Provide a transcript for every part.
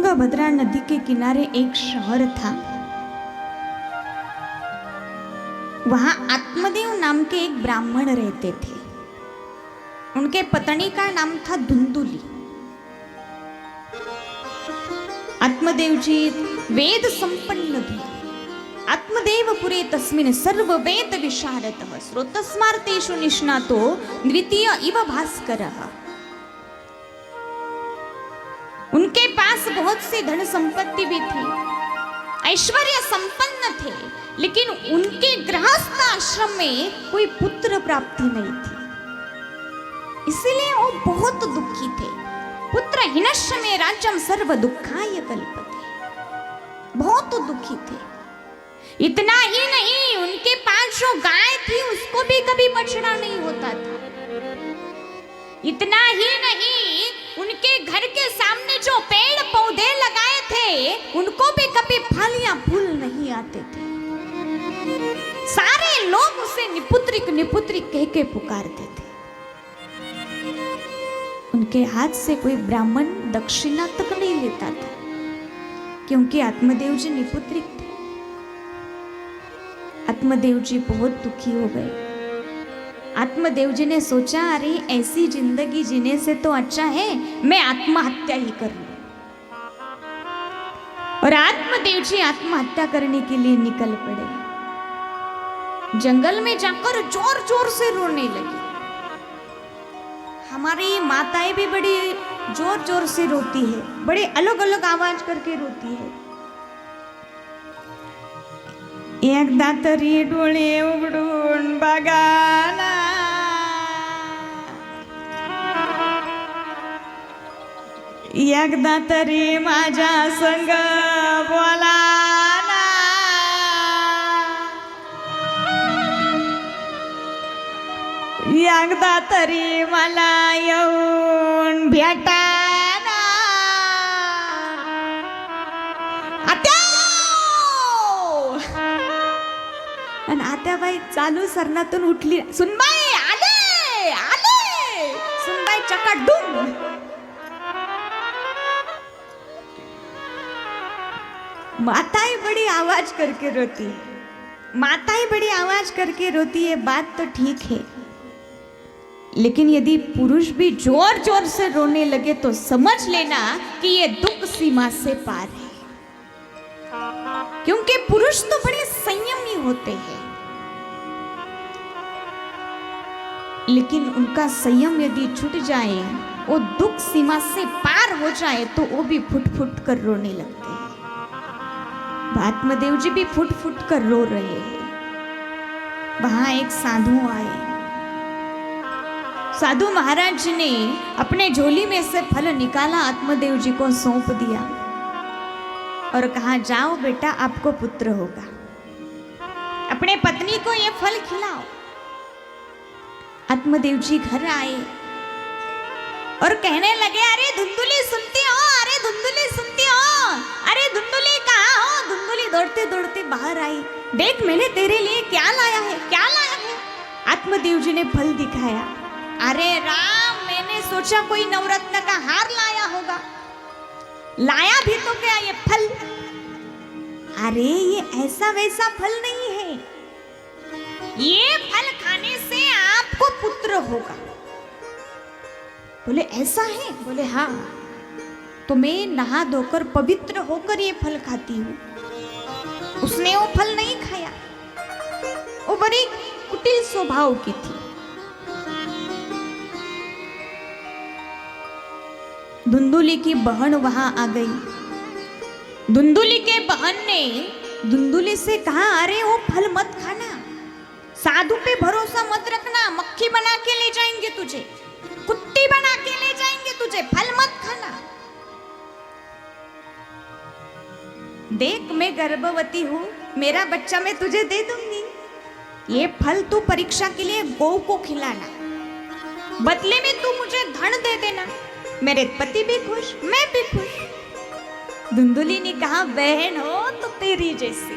तुंगभद्रा नदी के किनारे एक शहर था। वहां आत्मदेव नाम के एक ब्राह्मण रहते थे। उनके पत्नी का नाम था धुंधुली। आत्मदेव जी वेद संपन्न थे। आत्मदेव पुरे तस्मिन् सर्व वेद विशारदः श्रोतस्मार्तेषु निष्णातो द्वितीय इव भास्करः। उनके पास बहुत सी धन संपत्ति भी थी, ऐश्वर्य संपन्न थे, लेकिन उनके गृहस्थ आश्रम में कोई पुत्र प्राप्ति नहीं थी। इसलिए वो बहुत दुखी थे। पुत्र हिनश्च मे राज्यम सर्व दुखाय कल्पते। बहुत दुखी थे। इतना ही नहीं, उनके पास जो गाय थी उसको भी कभी बछड़ा नहीं होता था। इतना ही नहीं, उनके घर के सामने जो पेड़ पौधे लगाए थे उनको भी कभी फल या फूल नहीं आते थे। सारे लोग उसे निपुत्रिक निपुत्रिक कह के पुकारते थे। उनके हाथ से कोई ब्राह्मण दक्षिणा तक नहीं लेता था, क्योंकि आत्मदेव जी निपुत्रिक थे। आत्मदेव जी बहुत दुखी हो गए। आत्मदेव जी ने सोचा, अरे ऐसी जिंदगी जीने से तो अच्छा है मैं आत्महत्या ही कर लूं। और आत्मदेव जी आत्महत्या करने के लिए निकल पड़े। जंगल में जाकर जोर जोर से रोने लगी। हमारी माताएं भी बड़ी जोर जोर से रोती है, बड़े अलग अलग आवाज करके रोती है। एकदा तरी डोळे उघडून बघाना, एकदा तरी माझ्या संग बोलाना, एकदा तरी मला येऊन भेटाना। आत्या! आणि आत्याबाई चालू सरणातून उठली, सुनबाई आले आले। सुनबाई चकाडूम। माताएं बड़ी आवाज करके रोती है। माताएं बड़ी आवाज करके रोती है, बात तो ठीक है, लेकिन यदि पुरुष भी जोर जोर से रोने लगे तो समझ लेना कि ये दुख सीमा से पार है। क्योंकि पुरुष तो बड़े संयमी होते हैं, लेकिन उनका संयम यदि छूट जाए, वो दुख सीमा से पार हो जाए, तो वो भी फुट फुट कर रोने लगते हैं। आत्मदेव जी भी फुट फुट कर रो रहे हैं। वहां एक साधु आए। साधु महाराज जी ने अपने झोली में से फल निकाला, आत्मदेव जी को सौंप दिया और कहा, जाओ बेटा, आपको पुत्र होगा। अपने पत्नी को ये फल खिलाओ। आत्मदेव जी घर आए और कहने लगे, अरे धुंधुली सुनती हो, अरे धुंधुली सुनती हो, अरे धुंधुली कहाँ हो? धुंधुली दौड़ते दौड़ते बाहर आई। देख, मैंने तेरे लिए क्या लाया है, क्या लाया है? आत्मदेव जी ने फल दिखाया। अरे राम, मैंने सोचा कोई नवरत्न का हार लाया होगा। लाया भी तो क्या ये फल? अरे ये ऐसा वैसा फल नहीं है, ये फल खाने से आपको पुत्र होगा। बोले ऐसा है? बोले हाँ। तो मैं नहा धोकर पवित्र होकर ये फल खाती हूँ। उसने वो फल नहीं खाया। वो बड़ी कुटिल स्वभाव की थी। धुंधुली की बहन वहां आ गई। धुंधुली के बहन ने धुंधुली से कहा, अरे वो फल मत खाना, साधु पे भरोसा मत रखना, मक्खी बना के ले जाएंगे तुझे, कुत्ती बना के ले जाएंगे तुझे, फल मत खाना। देख, मैं गर्भवती हूँ, मेरा बच्चा मैं तुझे दे दूंगी। ये फल तू परीक्षा के लिए गौ को खिलाना, बदले में तू मुझे धन दे देना। मेरे पति भी खुश, मैं भी खुश। धुंधुली ने कहा, बहन हो तो तेरी जैसी।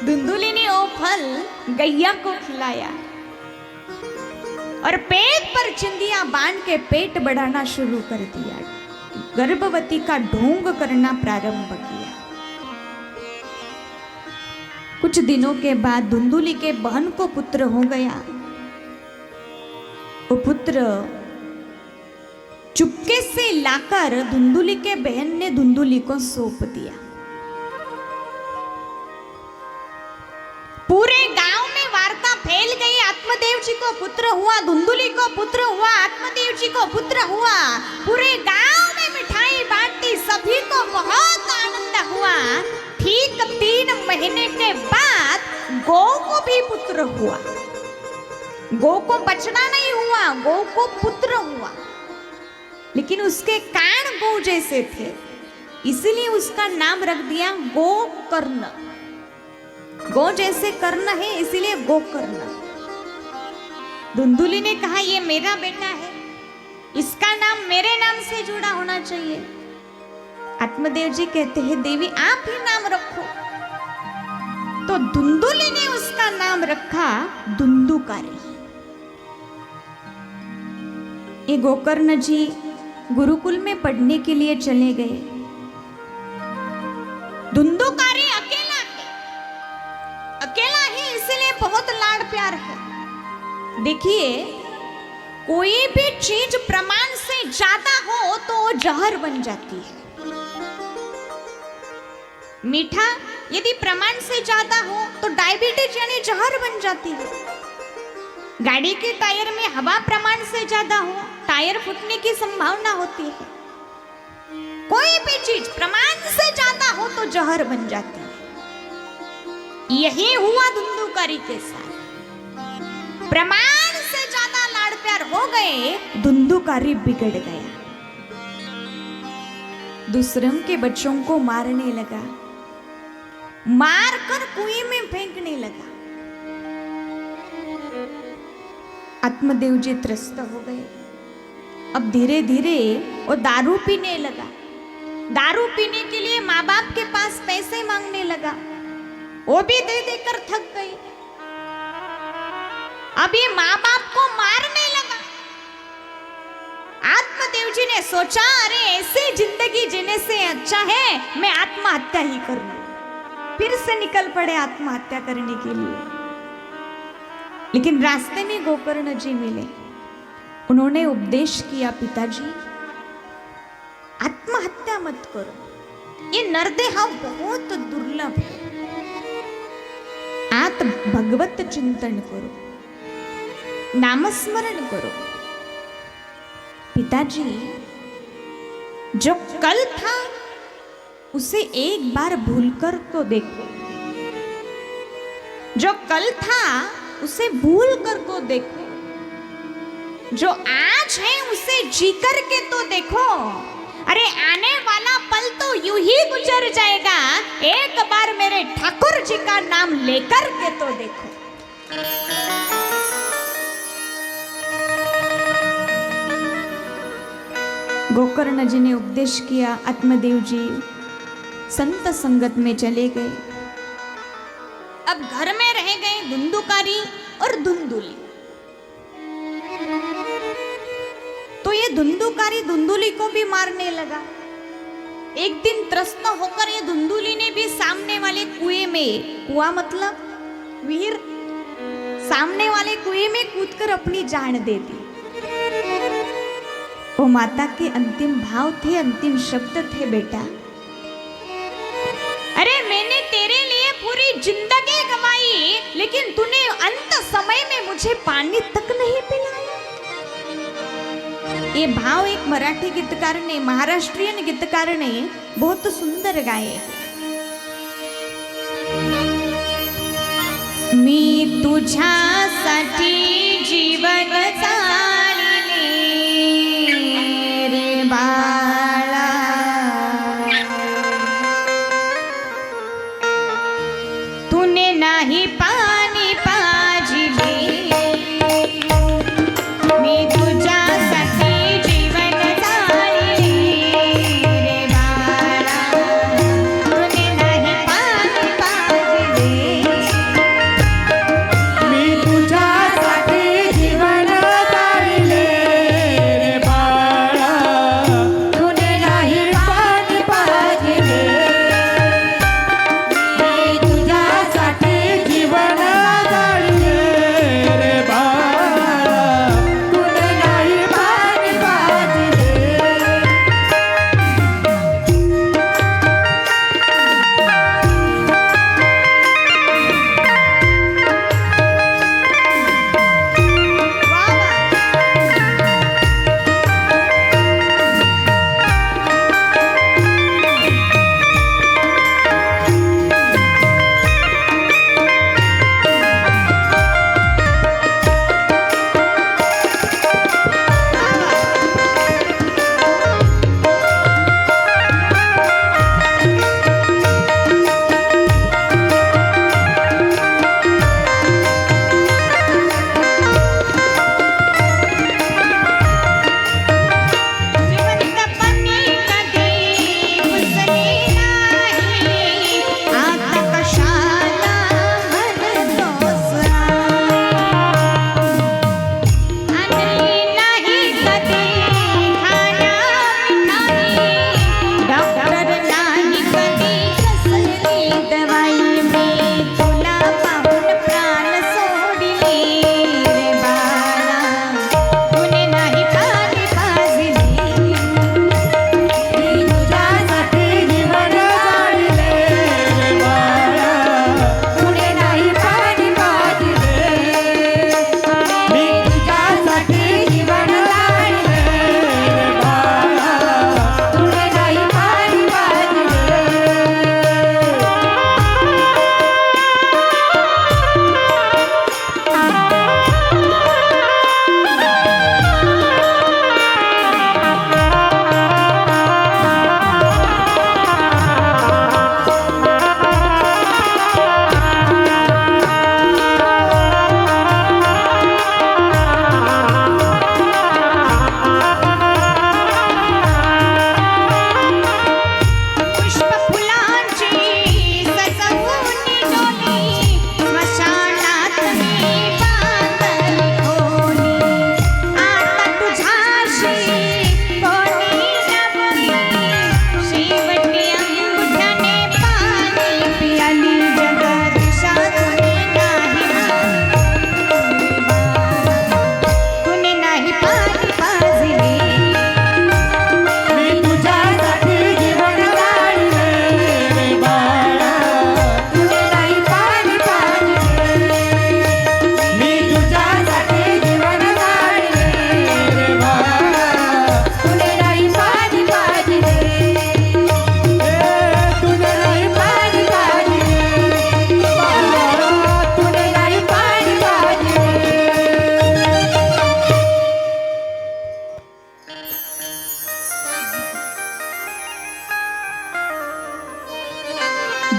धुंधुली ने वो फल गैया को खिलाया और पेट पर चिंदियां बांध के पेट बढ़ाना शुरू कर दिया। गर्भवती का ढोंग करना प्रारंभ किया। कुछ दिनों के बाद धुंधुली के बहन को पुत्र हो गया। वो पुत्र चुपके से लाकर धुंधुली के बहन ने धुंधुली को सौंप दिया। पूरे गांव में वार्ता फैल गई, आत्मदेव जी को पुत्र हुआ, धुंधुली को पुत्र हुआ, आत्मदेव जी को पुत्र हुआ। पूरे गांव में मिठाई बांटी, सभी को बहुत आनंद हुआ। ठीक 3 महीने के बाद गौ को भी पुत्र हुआ। गौ को बचना नहीं हुआ, गौ को पुत्र हुआ, लेकिन उसके कान गौ जैसे थे, इसलिए उसका नाम रख दिया गोकर्ण। गौ जैसे कर्ण है इसलिए गोकर्ण। धुंधुली ने कहा ये मेरा बेटा है, इसका नाम मेरे नाम से जुड़ा होना चाहिए। आत्मदेव जी कहते हैं देवी आप ही नाम रखो। तो धुंधुली ने उसका नाम रखा धुंधुकारी। ये गोकर्ण जी गुरुकुल में पढ़ने के लिए चले गए। धुंधुकारी अकेला ही, इसलिए बहुत लाड़ प्यार है। देखिए कोई भी चीज प्रमाण से ज्यादा हो तो वो जहर बन जाती है। मीठा यदि प्रमाण से ज्यादा हो तो डायबिटीज यानी जहर बन जाती है। गाड़ी के टायर में हवा प्रमाण से ज्यादा हो, टायर फूटने की संभावना होती है। कोई भी चीज प्रमाण से ज्यादा हो तो जहर बन जाती है। यही हुआ धुंधुकारी के साथ। प्रमाण से ज्यादा लाड़ प्यार हो गए, धुंधुकारी बिगड़ गया। दूसरों के बच्चों को मारने लगा, मारकर कुएं में फेंकने लगा। आत्मदेव जी त्रस्त हो गए। अब धीरे धीरे वो दारू पीने लगा। दारू पीने के लिए माँ बाप के पास पैसे मांगने लगा, वो भी दे देकर थक गई। अब ये माँ बाप को मारने लगा। आत्मदेव जी ने सोचा अरे ऐसी जिंदगी जीने से अच्छा है मैं आत्महत्या ही कर लूं। फिर से निकल पड़े आत्महत्या करने के लिए। लेकिन रास्ते में गोकर्ण जी मिले। उन्होंने उपदेश किया पिताजी आत्महत्या मत करो, ये नरदेह बहुत दुर्लभ है। आप भगवत चिंतन करो, नामस्मरण करो। पिताजी जो कल था उसे एक बार भूलकर तो देखो, जो कल था उसे भूल कर तो देखो, जो आज है उसे जी कर के तो देखो। अरे आने वाला पल तो यूं ही गुजर जाएगा, एक बार मेरे ठाकुर जी का नाम लेकर के तो देखो। गोकर्ण जी ने उपदेश किया। आत्मदेव जी संत संगत में चले गए। अब घर में रह गए धुंधुकारी और धुंधुली। तो ये धुंधुकारी धुंधुली को भी मारने लगा। एक दिन त्रस्त होकर ये धुंधुली ने भी सामने वाले कुएं में, कुआं मतलब वीर, सामने वाले कुएं में कूदकर अपनी जान दे दी। वो माता के अंतिम भाव थे, अंतिम शब्द थे, बेटा अरे मैंने तेरे लिए पूरी जिंदगी गंवाई, लेकिन तूने अंत समय में मुझे पानी तक नहीं पिलाया। ये भाव एक मराठी गीतकार ने, महाराष्ट्रीयन गीतकार ने बहुत सुंदर गाए। मी तुझ्यासाठी जीवन चालिले रे बाळा, तूने नाही पाणी पाजिले, मी तुझ्यासाठी जीवन चालिले रे बाळा, तूने नाही पाणी पाजिले, मी तुझ्यासाठी जीवन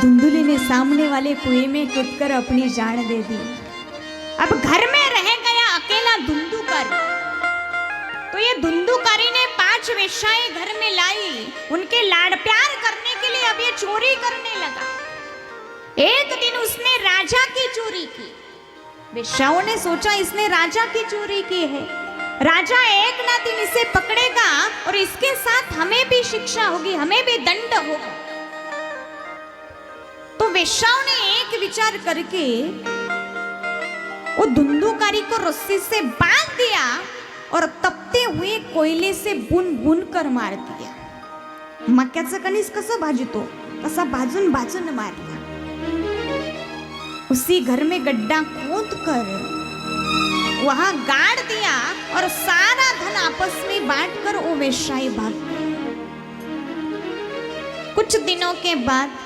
धुंधुली ने सामने वाले कुएं में कूदकर अपनी जान दे दी। अब घर में रह गया अकेला धुंधुकारी। तो ये धुंधुकारी ने 5 वेश्याएं घर में लाई, उनके लाड़ प्यार करने के लिए अब ये चोरी करने लगा। एक दिन उसने राजा की चोरी की। वेश्याओं ने सोचा इसने राजा की चोरी की है, राजा एक ना दिन इसे पकड़ेगा और इसके साथ हमें भी शिक्षा होगी, हमें भी दंड होगा। तो वेश्याओं ने एक विचार करके वो धुंधुकारी को रस्सी से बांध दिया और तपते हुए कोयले से बुन बुन कर मार दिया। मक्याचं कणीस कसं भाजतो तसा भाजून भाजून मारला। उसी घर में गड्ढा खोद कर वहां गाड़ दिया और सारा धन आपस में बांटकर वो वेश्याएं भाग गई। कुछ दिनों के बाद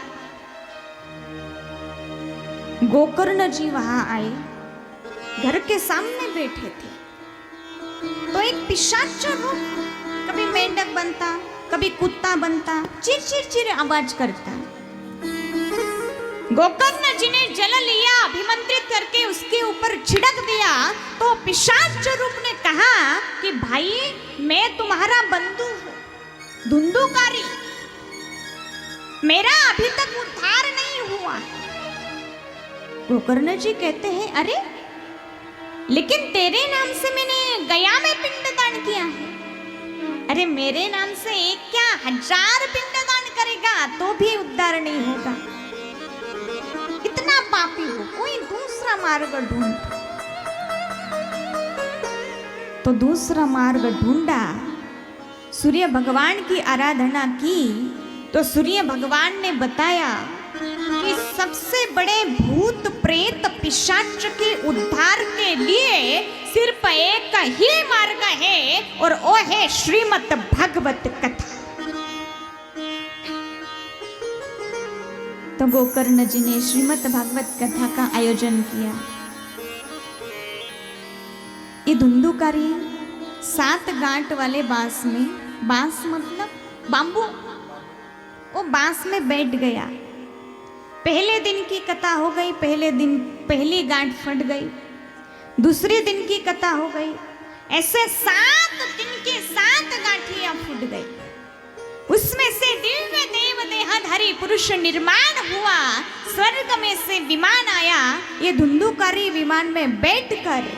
गोकर्ण जी वहां आए, घर के सामने बैठे थे। तो एक पिशाच रूप, कभी मेंढक बनता, कभी कुत्ता बनता, चिर चिर चिर आवाज करता। गोकर्ण जी ने जल लिया, अभिमंत्रित करके उसके ऊपर छिड़क दिया। तो पिशाच रूप ने कहा कि भाई मैं तुम्हारा बंधु हूं, धुंधुकारी, मेरा अभी तक उद्धार नहीं हुआ। गोकर्ण जी कहते हैं अरे लेकिन तेरे नाम से मैंने गया में पिंडदान किया है। अरे मेरे नाम से एक क्या 1000 पिंडदान करेगा तो भी उद्धार नहीं होगा। इतना पापी हो, कोई दूसरा मार्ग ढूंढ। तो दूसरा मार्ग ढूंढा, सूर्य भगवान की आराधना की। तो सूर्य भगवान ने बताया कि सबसे बड़े भूत प्रेत पिशाच के उद्धार के लिए सिर्फ एक ही मार्ग है और वो है श्रीमद् भागवत कथा। तो गोकर्ण जी ने श्रीमद् भागवत कथा का आयोजन किया। ये धुंधुकारी 7 गांठ वाले बांस में, बांस मतलब बांबू, वो बांस में बैठ गया। पहले दिन की कथा हो गई, पहले दिन पहली गांठ फट गई, दूसरे दिन की कथा हो गई, ऐसे 7 दिन के 7 गांठियां फूट गई। उसमें से दिव्य देव देहधारी पुरुष निर्माण हुआ, स्वर्ग में से विमान आया। ये धुंधुकारी विमान में बैठकर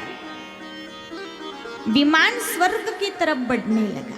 विमान स्वर्ग की तरफ बढ़ने लगा।